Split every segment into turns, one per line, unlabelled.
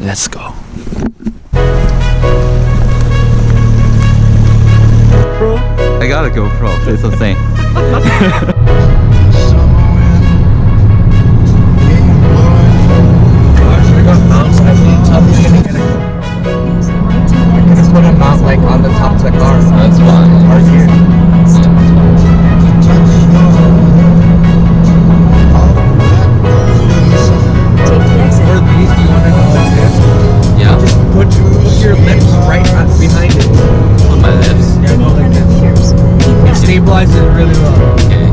let's go. I got a GoPro, it's the same.
Put a mount like on the top of the car.
That's fine.
Or here. For these, do you want to know what's this?
Yeah.
Just put your lips right behind it.
On my lips.
Yeah, go like this. It stabilizes it really well.
Okay.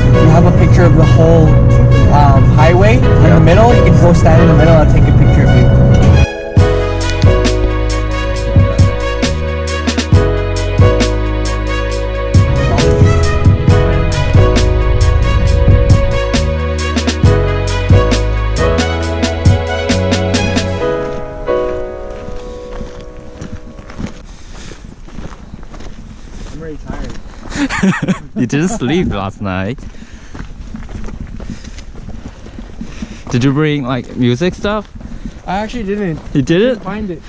You have a picture of the whole highway in the middle. You can go stand in the middle and take a picture of you. I'm very tired.
You didn't sleep last night. Did you bring like music stuff?
I actually didn't.
You didn't?
Find it.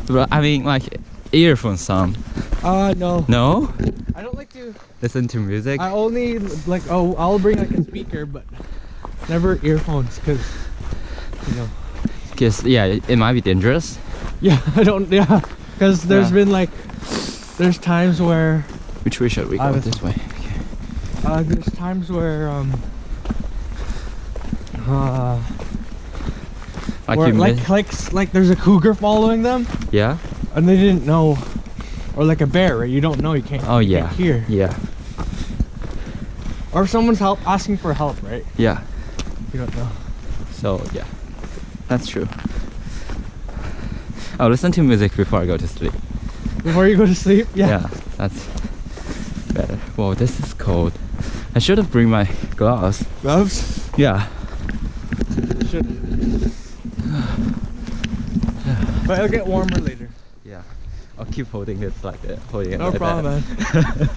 I mean like earphone sound.
No.
No?
I don't like to
Listen to music?
I only like, I'll bring like a speaker, but never earphones, because, you know.
Because, yeah, it might be dangerous.
Yeah, because there's been like, there's times where...
Which way should we go? This way. Okay.
There's times where, like there's a cougar following them.
Yeah?
And they didn't know. Or like a bear, right? You don't know, you can't,
oh, yeah.
can't hear.
Yeah.
Or if someone's asking for help, right?
Yeah.
You don't know.
So, yeah. That's true. I'll listen to music before I go to sleep.
Before you go to sleep? Yeah.
Yeah, that's better. Whoa, this is cold. I should have bring my gloves.
Gloves?
Yeah.
Should. But it'll get warmer later.
Yeah. I'll keep holding this like that. Holding it
no
like
problem,
that. Man.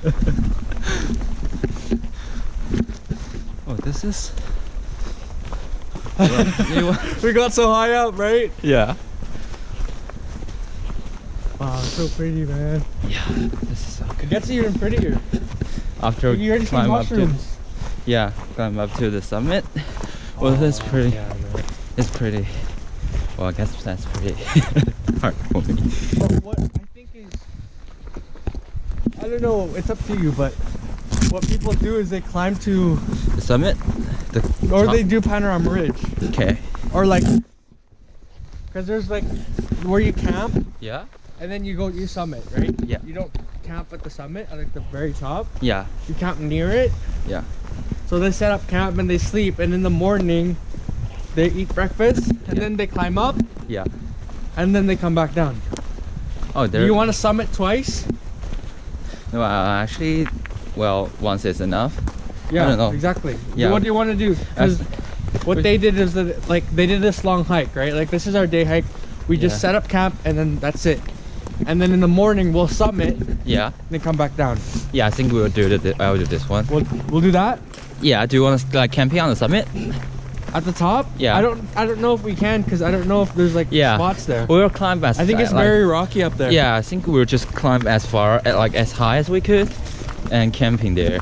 Oh, this is...
We got so high up, right?
Yeah.
Wow, it's so pretty, man.
Yeah, this is so good.
It gets even prettier.
After
you already see mushrooms.
Yeah, climb up to the summit. Well, that's pretty.
Yeah,
it's pretty. Well, I guess that's pretty hard for me.
But what I think is, I don't know, it's up to you, but what people do is they climb to
the summit,
or they do Panorama Ridge.
Okay.
Or like, because there's like where you camp.
Yeah.
And then you summit, right?
Yeah.
You don't camp at the summit, at like the very top.
Yeah.
You camp near it.
Yeah.
So they set up camp and they sleep, and in the morning they eat breakfast, and then they climb up.
Yeah.
And then they come back down.
Oh,
do you want to summit twice?
No, actually, well, once is enough.
Yeah,
I don't know.
Exactly.
Yeah.
What do you want to do? Because what they did is that, like, they did this long hike, right? Like, this is our day hike. We just set up camp, and then that's it. And then in the morning we'll summit.
Yeah.
And then come back down.
Yeah, I think we'll do I'll do this one.
We'll do that.
Yeah. Do you want to like camping on the summit?
At the top?
Yeah.
I don't know if we can, because I don't know if there's like spots there.
We'll climb as
I think it's very rocky up there.
Yeah, I think we'll just climb as far as high as we could and camping there.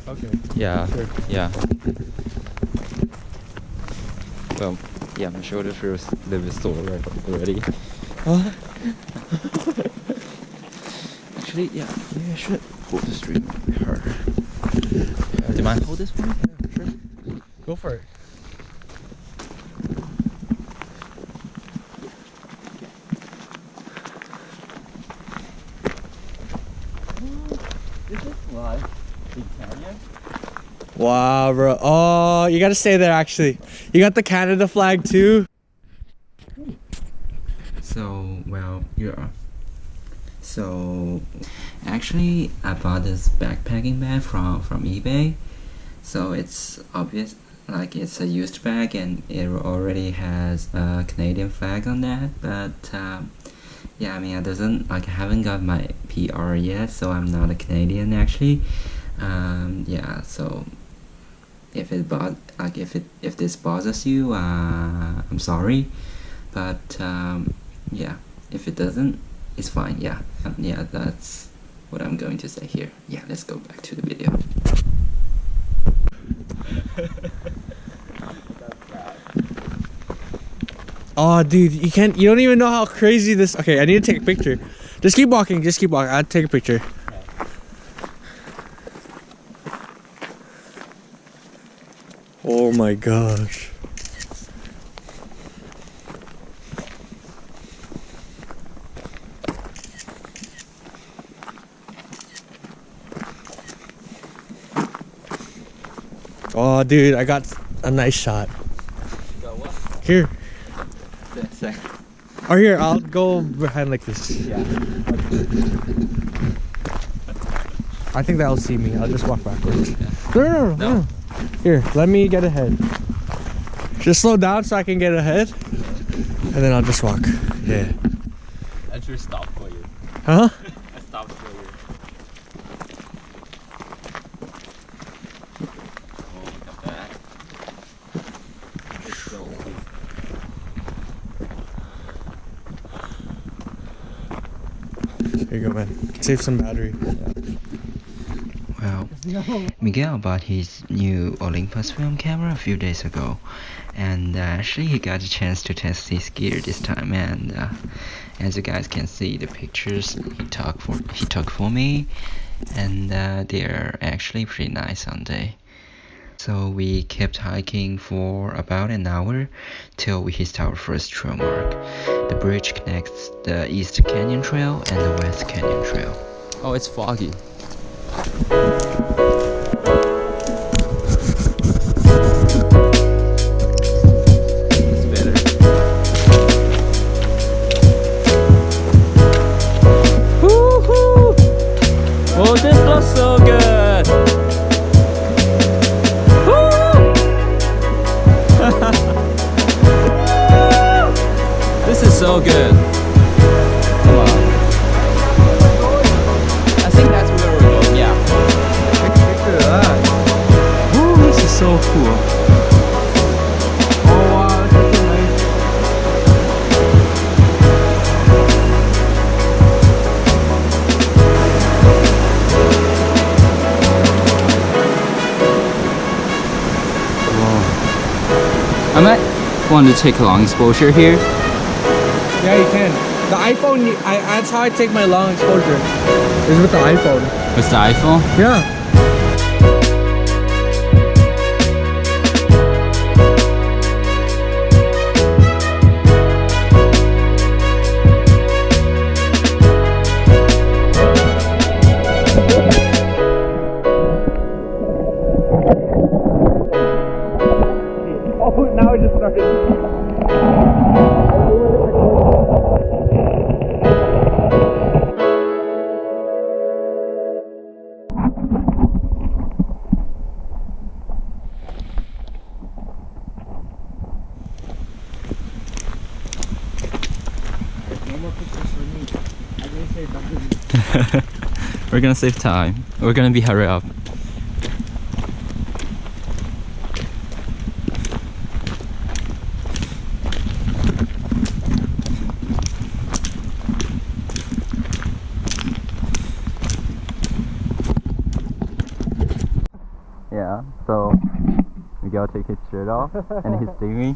Okay.
Yeah.
Sure.
Yeah. Well, yeah, my shoulder feels a little bit sore already. Actually, yeah, maybe I should hold the stream with her. Do you mind hold this one?
Yeah, sure. Go for it.
Is this live in Canada?
Wow, bro. Oh, you gotta stay there actually. You got the Canada flag too?
So, well, yeah. So, actually, I bought this backpacking bag from eBay. So it's obvious, like it's a used bag and it already has a Canadian flag on that. But yeah, I mean, I haven't got my PR yet, so I'm not a Canadian actually. Yeah, so if this bothers you, I'm sorry, but yeah, if it doesn't, it's fine. Yeah, yeah, that's what I'm going to say here. Yeah, let's go back to the video.
Oh, dude, you don't even know how crazy this. Okay, I need to take a picture. Just keep walking. I'll take a picture. Oh my gosh. Oh, dude, I got a nice shot.
Got what?
Here.
Second.
Or here, I'll go behind like this.
Yeah.
I think that'll see me. I'll just walk backwards.
Yeah.
No. Here, let me get ahead. Just slow down so I can get ahead. And then I'll just walk. Yeah.
I should stop for you.
Huh?
I stopped for you. Oh, look at that. It's so
Here you go, man. Save some battery.
Well, Miguel bought his new Olympus film camera a few days ago, and actually he got a chance to test his gear this time. And as you guys can see, the pictures he took for me, and they're actually pretty nice on day. So we kept hiking for about an hour till we hit our first trail mark. The bridge connects the East Canyon Trail and the West Canyon Trail. Oh, it's foggy. It's better. Woohoo! Oh, this looks so good. This is so good. Come on. I think that's where we're going, yeah. Picture that. Ooh, this is so cool. Oh wow, this is so nice. Whoa. I might want to take a long exposure here.
Yeah, you can. The iPhone, that's how I take my long exposure. Is with the iPhone.
With the iPhone?
Yeah. Oh, now it just started.
We're gonna save time. We're gonna be hurry up. Yeah, so Miguel take his shirt off and he's steaming.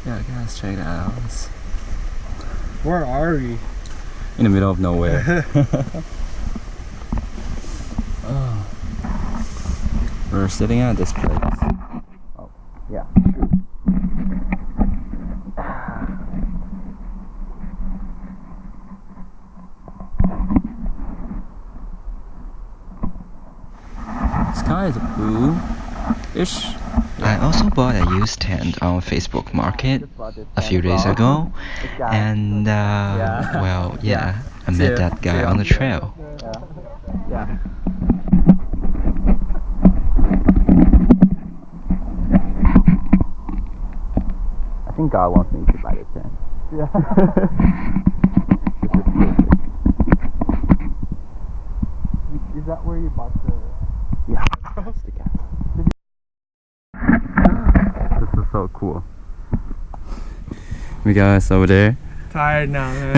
Yeah, guys, check it out.
Where are we?
In the middle of nowhere. Oh. We're sitting at this place. Oh, yeah, true. Sky is blue-ish. I also bought a used tent on Facebook Market a few days ago, and well, yeah, I met that guy on the trail.
Yeah.
I think God wants me to buy this tent.
Yeah. Is that where you bought the?
Yeah. This is so cool. We got us over there.
Tired now, man.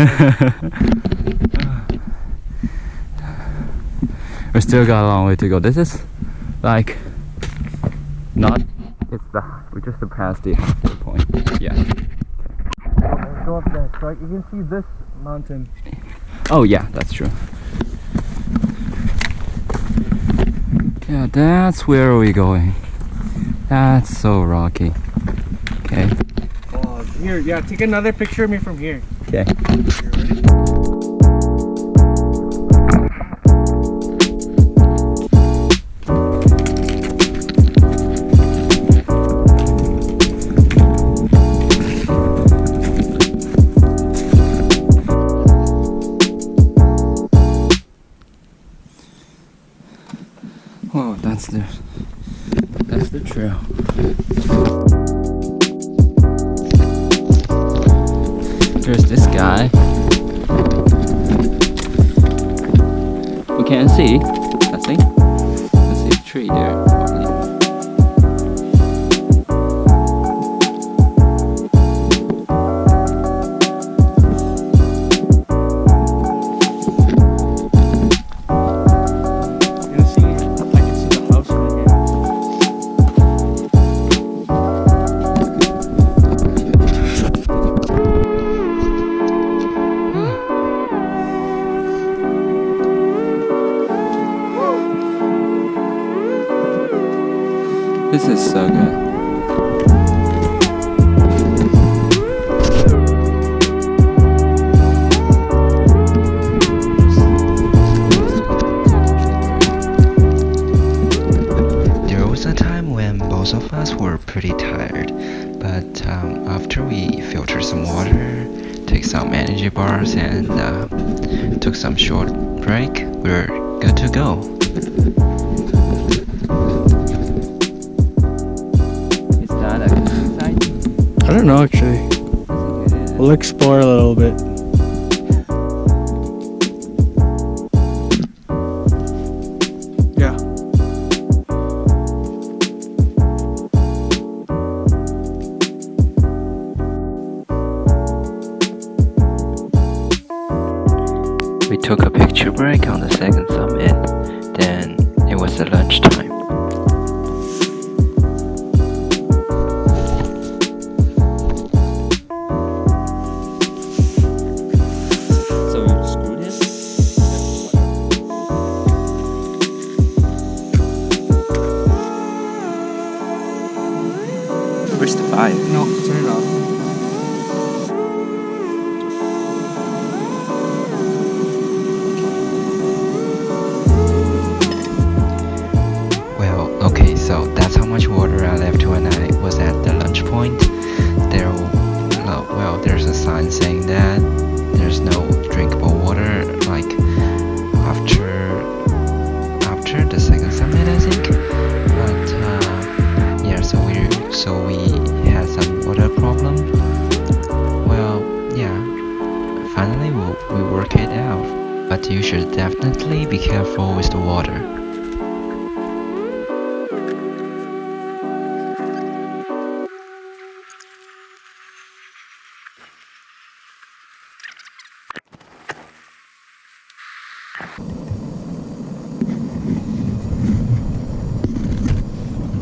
We still got a long way to go. This is like not. It's the we just surpassed the halfway point. Yeah.
Go up there. So you can see this mountain.
Oh yeah, that's true. Yeah, that's where we're going. That's so rocky. Okay.
Oh, here, yeah. Take another picture of me from here.
Okay. Whoa, that's the trail. There's this guy. We can't see. I think. Let's see a tree there. Probably. This is so good. There was a time when both of us were pretty tired, but after we filtered some water, took some energy bars, and took some short break, we're good to go.
I don't know actually. We'll explore a little bit. Yeah.
We took a picture break on the second summit, then it was the lunchtime. Where's the fire?
No, turn it off.
Well, okay, so that's how much water I left when I was at the lunch point. There's a sign saying that